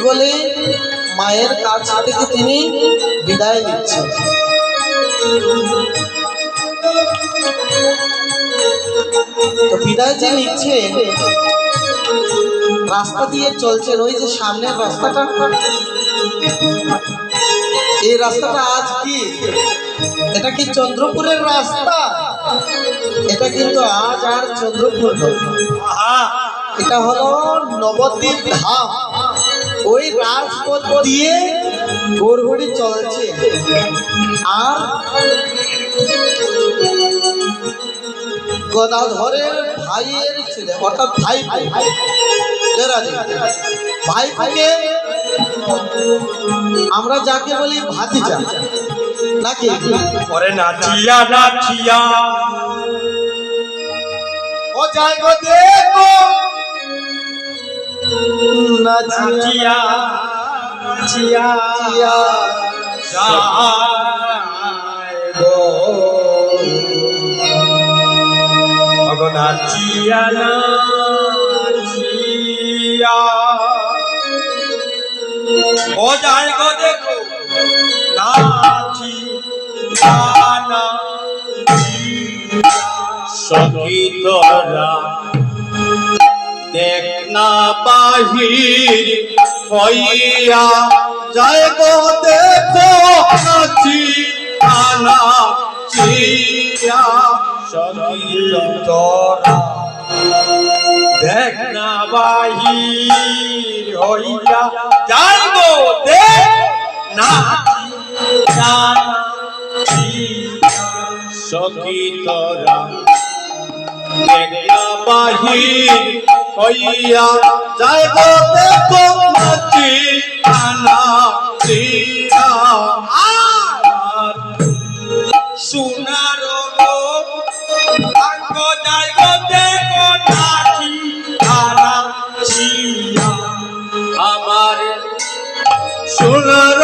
বলে মায়ের কাছ থেকে তিনি বিদায় নিচ্ছেন। তো বিদায় যে নিচ্ছেন, রাস্তা দিয়ে চলছেন, ওই যে সামনের রাস্তাটা, এই রাস্তাটা আজ কি, এটা কি চন্দ্রপুরের রাস্তা? এটা কিন্তু আজ আর চন্দ্রপুর নয়, এটা হলো নবদ্বীপ ধাম। ওই রাজপথ দিয়ে গড়গড়ি চলছে। আর গদাধরের ভাইয়ের ছেলে, অর্থাৎ ভাইপো, ভাইপোকে আমরা যাকে বলি ভাতিজা নাকি, ওরে নাচিয়া নাচিয়া ও যাই গো দেখো নাচিয়া নাচিয়া যায় গো, ওগো নাচিয়া নাচিয়া ও যায় গো দেখো নাচিয়া নাচিয়া। সখী তোরা দেখ না বাহির হইয়া যায় গো দেখো নাচিয়া নাচিয়া। সখী তোরা দেখ না বাহির হইয়া যায় গো দেখ নাচিয়া নাচিয়া। সখী তোরা দেখ না বাহির হইয়া যায় গো দেখো নাচিয়া নাচিয়া। আর সোনার আঙ্গ যায় গো দেখো নাচিয়া নাচিয়া। আমার সোনার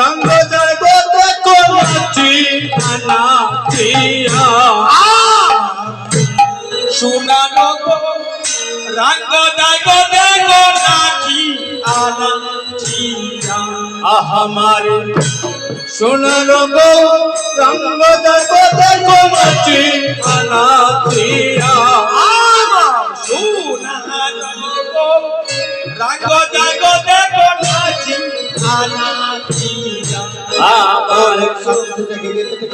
রঙ্গ যায় গো দেখো নাচিয়া নাচিয়া। সোনার রঙ্গ যায় গো দেখো নাচিয়া নাচিয়া। আমার সোনার রঙ্গ যায় গো দেখো নাচিয়া নাচিয়া। আমার সোনার রঙ্গ যায় গো দেখো নাচিয়া নাচিয়া। আমার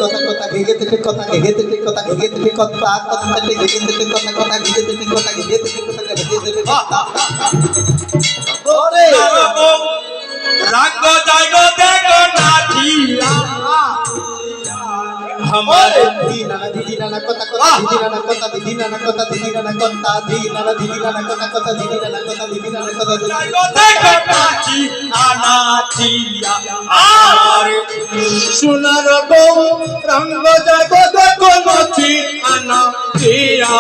কথা কথা ঘেগে থেকে কথা ঘেগে থেকে কথা ঘেগে থেকে কথা কথা ঘেগে থেকে কথা কথা ঘেগে থেকে কথা ঘেগে থেকে কথা ঘেগে থেকে কথা। ওরে রঙ্গ যায় গো দেখো নাচিয়া। আমার দিদি নানা কথা কথা দিদি নানা কথা দিদি নানা কথা দিদি নানা কথা দিদি নানা কথা কথা দিদি নানা কথা দিদি নানা কথা যায় গো দেখো নাচিয়া নাচিয়া। আমার সোনার বউ রঙ্গ যায় গো দেখো নাচিয়া নাচিয়া।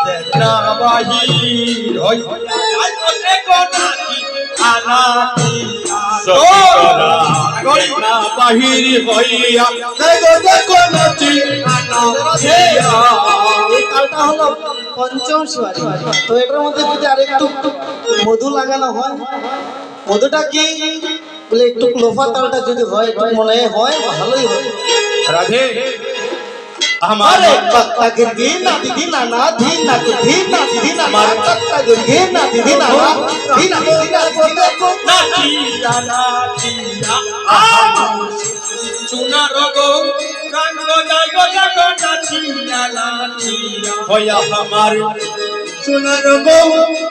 দেখ না বাহির হইয়া যায় গো দেখো নাচিয়া নাচিয়া। দেখ না বাহির হইয়া যায় গো দেখো নাচিয়া নাচিয়া। এই তালটা হলো পঞ্চম সুয়ারি। তো এটার মধ্যে যদি আরেকটু মধু লাগানো হয়, মধুটা কি বলে একটু লোফা তালটা যদি হয়, একটু মনে হয় ভালোই হবে। রাধে আমার পাত্তা গিরগি না দিদি নানা ধি না দিদি না দিদি না পাত্তা গিরগি না দিদি নানা ধি না দিদি না দেখো নাচিয়া নাচিয়া। সোনার গো রঙ্গ যায় গো দেখো নাচিয়া নাচিয়া। হইয়া আমার সোনার গো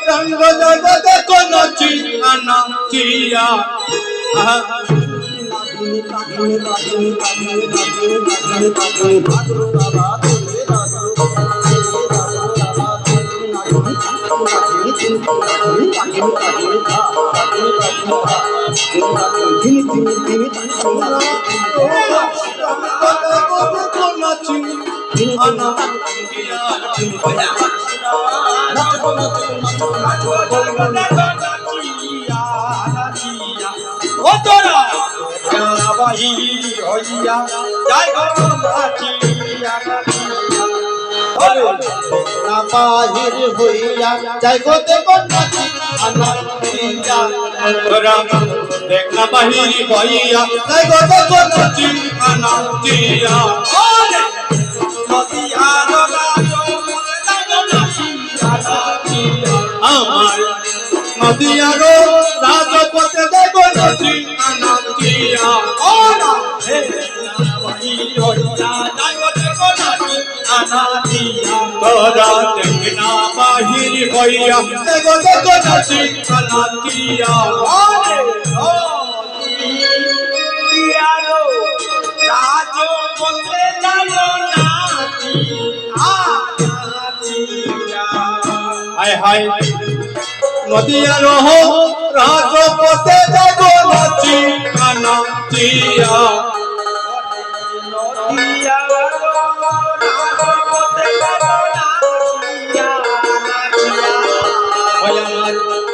রঙ্গ যায় গো দেখো নাচিয়া নাচিয়া। ও তোরা বাহির হইয়া যায় গো নাচিয়া নাচিয়া। বাহির হইয়া যাই গো দেখো নাচিয়া নাচিয়া তোরা দেখ না বাহির হইয়া যাই গো দেখো নাচিয়া নাচিয়া আমার নদিয়ারো রাজপথে দেখো নাচিয়া নাচিয়া তোরা দেখ না বাহির হইয়া দেখো দেখো নাচিয়া নাচিয়া হায় হায় নদিয়ারো রাজপথে দেখো নাচিয়া নাচিয়া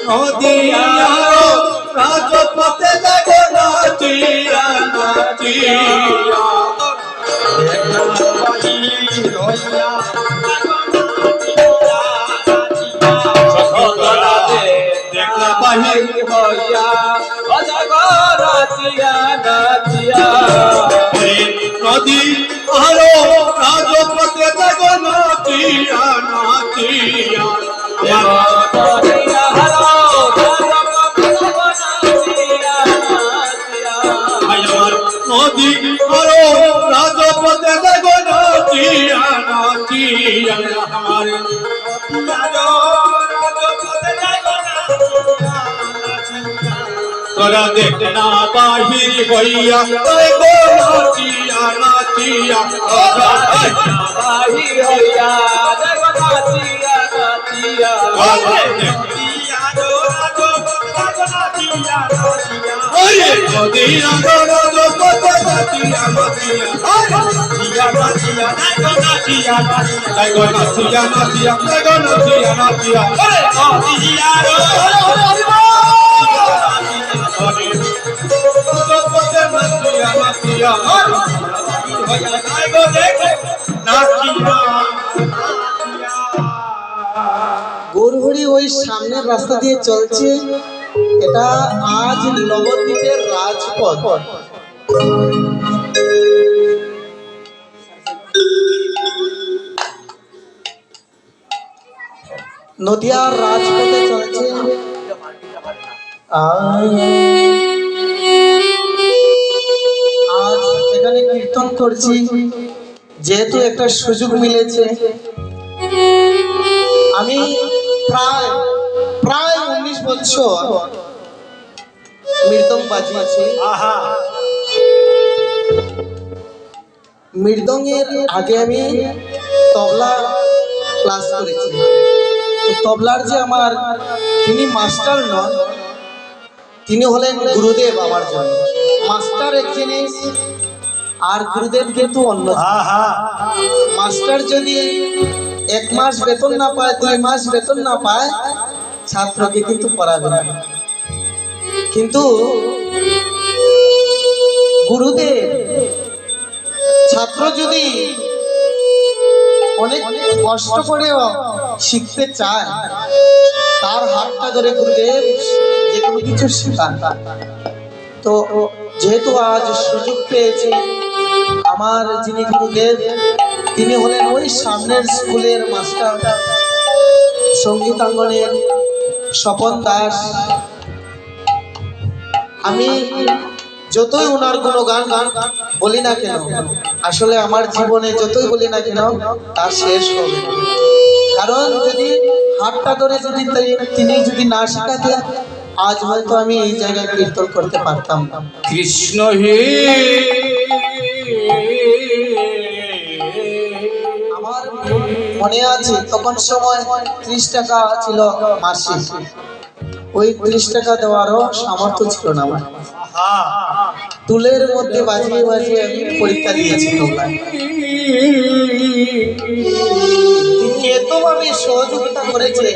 নদিয়ারো রাজপথে দেখো নাচিয়া নাচিয়া দেখলা বাহির হইয়া নদী আরো রাজপথে দেখো নাচিয়া নাচিয়া আমার নদী আরো রাজপথে দেখো নাচিয়া নাচিয়া আমার তোরা দেখ না বাহির হইয়া দেখো নাচিয়া নাচিয়া বাহির হইয়া দেখো নাচিয়া নাচিয়া ওরে নদিয়া রাজপথে নাচিয়া নাচিয়া দেখো নাচিয়া নাচিয়া দেখো নাচিয়া নাচিয়া রাজপথে নাচিয়া নাচিয়া গৌরহরি ওই সামনের রাস্তা দিয়ে চলছে। এটা আজ নবদ্বীপের রাজপথ। নদিয়ার রাজপথে চলছে। আজ এখানে কীর্তন করছি, যেহেতু একটা সুযোগ মিলেছে। আমি প্রায় 19 বছর মৃদং বাজিয়েছি। মৃদঙ্গের আগে আমি তবলা ক্লাস করেছি। তো তবলার যে আমার তিনি মাস্টার নন, তিনি হলেন গুরুদেব আমার জন্য। মাস্টার এক জিনিস আর গুরুদেব কিন্তু অন্য। মাস্টার যদি 1 মাস বেতন না পায়, 2 মাস বেতন না পায়, ছাত্রকে কিন্তু পড়াবে না। কিন্তু গুরুদেব, ছাত্র যদি অনেক কষ্ট করে শিখতে চায়, তার হাতটা ধরে গুরুদেব যে কোনো কিছু শেখান। তো যেহেতু আজ সুযোগ পেয়েছি, আমার যিনি গুরুদেব তিনি হলেন ওই সামনের স্কুলের মাস্টার সঙ্গীতাঙ্গনের স্বপন দাস। আমি যতই ওনার কোনো গান বলি না কেন, আসলে আমার জীবনে যতই বলি না কেন তার শেষ হবে না। কারণ যদি হাতটা ধরে যদি তিনি যদি না শেখাতেন, আজ হয়তো আমি এই জায়গায় কীর্তন করতে পারতাম না। কৃষ্ণ হে আমার মনে আছে তখন সময় 30 টাকা ছিল মাসিক। ওই 30 টাকা দেওয়ারও সামর্থ্য ছিল না আমার। তুলের মধ্যে বাজিয়ে বাজিয়ে আমি পরীক্ষা দিয়েছি। তবলায় এতভাবে সহযোগিতা করেছে,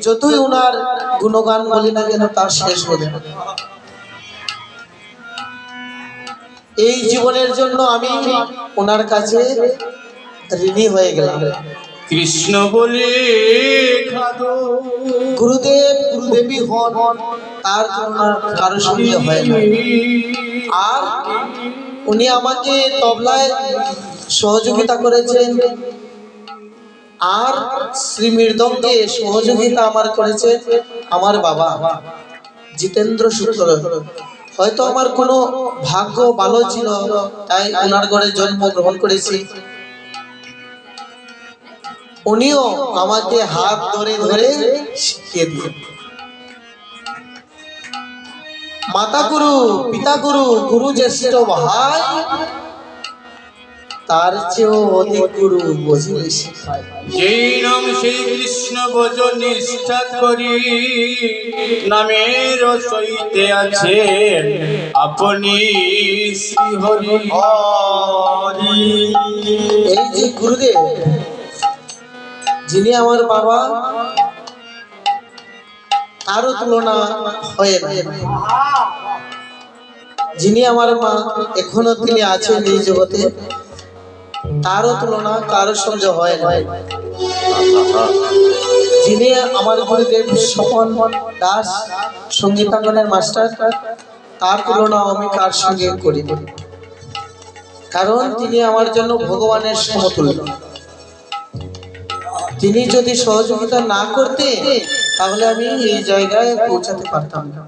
যতই ওনার গুণগান বলি না কেন তার শেষ হবে না। এই জীবনের জন্য আমি ওনার কাছে ঋণী হয়ে গেলাম। কৃষ্ণ বলে খাদো। গুরুদেবী হন, তার তুলনা কারোর সঙ্গে হয় না। আর উনি আমাকে তবলায় সহযোগিতা করেছেন, আর শ্রী মৃদঙ্গে সহযোগিতা আমার করেছে আমার বাবা জিতেন্দ্র শুক্ল। হয়তো আমার কোনো ভাগ্য ভালো ছিল, তাই ওনার ঘরে জন্মগ্রহণ করেছি। উনিও আমাকে হাত ধরে ধরে শিখিয়ে দিলেন। মাতা গুরু, পিতা গুরু, গুরু জ্যেষ্ঠ ভাই, তার চেয়েও অধিক গুরু বুঝিলে শিখায়। যেই নাম সেই কৃষ্ণ ভজ নিষ্ঠা করি, নামের সহিতে আছে আপনি শ্রী হরি হরি। এই যে গুরুদেব, যিনি আমার বাবা, তারও তুলনা হয় না। যিনি আমার মা, এখনো তিনি আছেন এই জগতে, তারও তুলনা কারোর সঙ্গে হয় না। যিনি আমার গুরুদেব স্বপন দাস সঙ্গীতাঙ্গনের মাস্টার, তার তুলনা আমি কার সঙ্গে করি না। কারণ তিনি আমার জন্য ভগবানের সমতুল্য। তিনি যদি সহযোগিতা না করতে, তাহলে আমি এই জায়গায় পৌঁছাতে পারতাম না।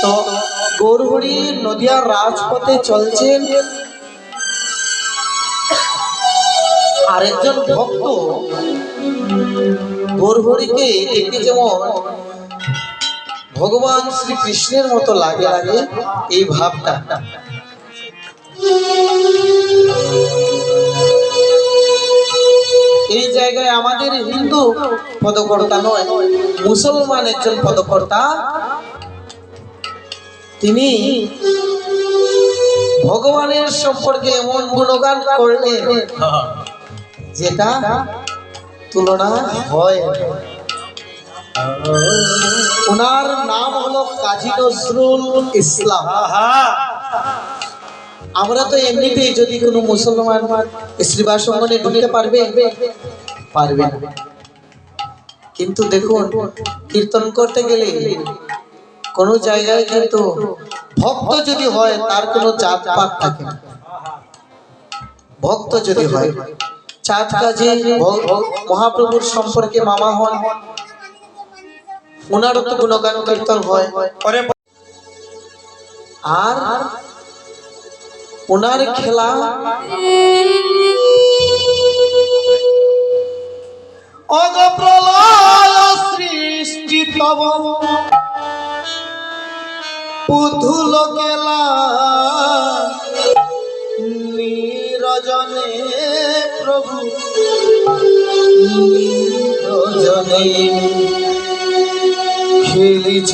তো গৌরহরি নদিয়ার রাজপথে চলছেন, আরেকজন ভক্ত গৌরহরিকে দেখে যেমন ভগবান শ্রীকৃষ্ণের মতো লাগে এই ভাবটা। এই জায়গায় আমাদের হিন্দু পদকর্তা নয়, মুসলমান একজন পদকর্তা, তিনি ভগবানের সম্পর্কে এমন গুণগান করলেন যেটা তুলনা হয়। ওনার নাম হলো কাজী নজরুল ইসলাম। আমরা তো এমনিতেই যদি কোনো মুসলমান শ্রীবাস অঙ্গনে ঢুকতে পারবে না, কিন্তু দেখুন কীর্তন করতে গেলে কোনো জায়গায় কিন্তু ভক্ত যদি হয় তার কোনো জাত পাত থাকে না। ভক্ত যদি হয়, চাঁদ কাজী মহাপ্রভুর সম্পর্কে মামা হন, ওনারও তো গুণগান কীর্তন হয়। আর ওনার খেলা অগপ্রলয় সৃষ্টি তব পুতুল খেলা নিরজনে প্রভু নিরজনে খেলিছ।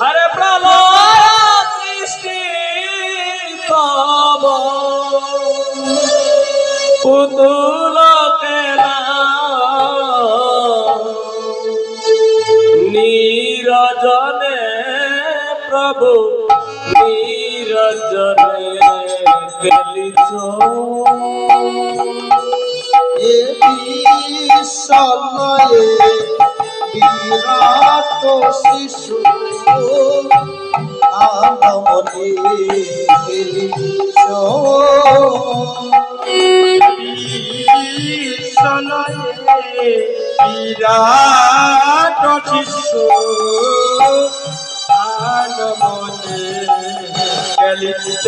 আরে প্রলয় সৃষ্টি তব পুতুল খেলা নিরজনে প্রভু নিরজনে খেলিছ। এ বিশ্বলয়ে বিরাট শিশু আনমনে খেলিছ। বিরাট শিশু আনমনে খেলিছ।